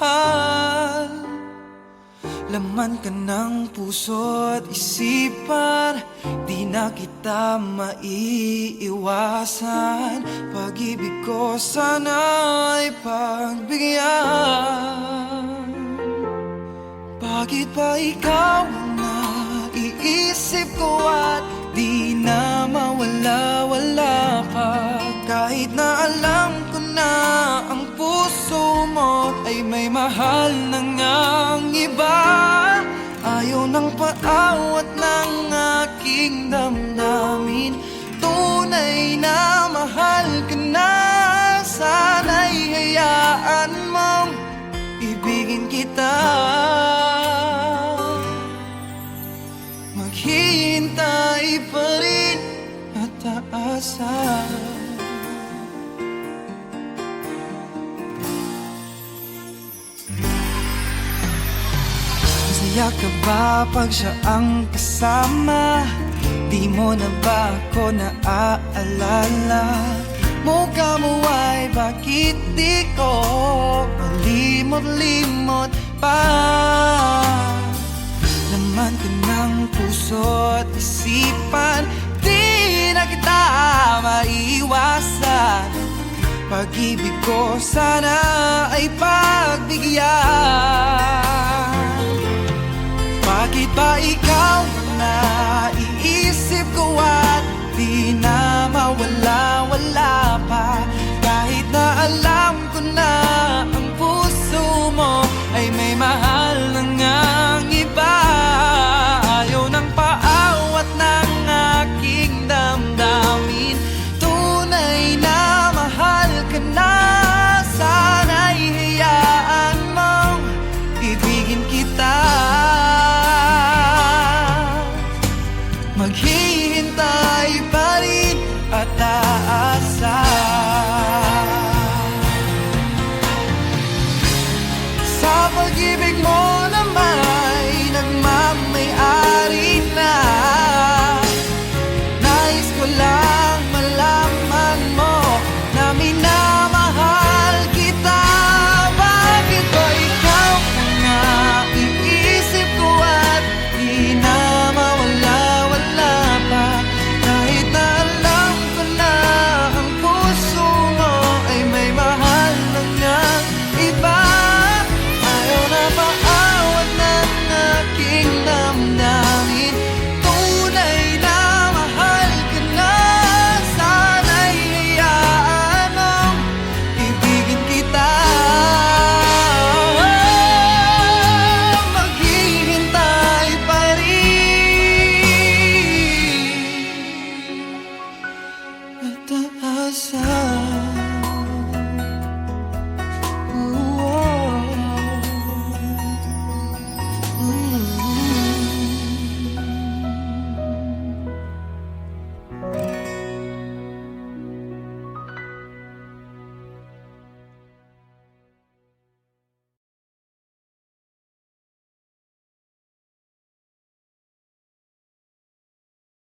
mahal. Laman ka ng puso't isipan, di na kita maiiwasan. Pag-ibig ko sana'y pagbigyan. Bakit ba ikaw ang naiisip ko at di na mawala-wala ka? Kahit na alam ko na ang puso mo ay may mahal na ngang iba. Ayaw ng paawat ng aking damdamin, tunay na mahal ka na. Sana'y hayaan mong ibigin kita. Maghihintay pa rin at aasa. Masaya ka ba pag siya ang kasama? Di mo na ba ako naaalala? Mukha mo ay bakit di ko malimot-limot pa? Laman ka ng puso't isipan, di na kita maiiwasan. Pag-ibig ko sana ay pagbigyan.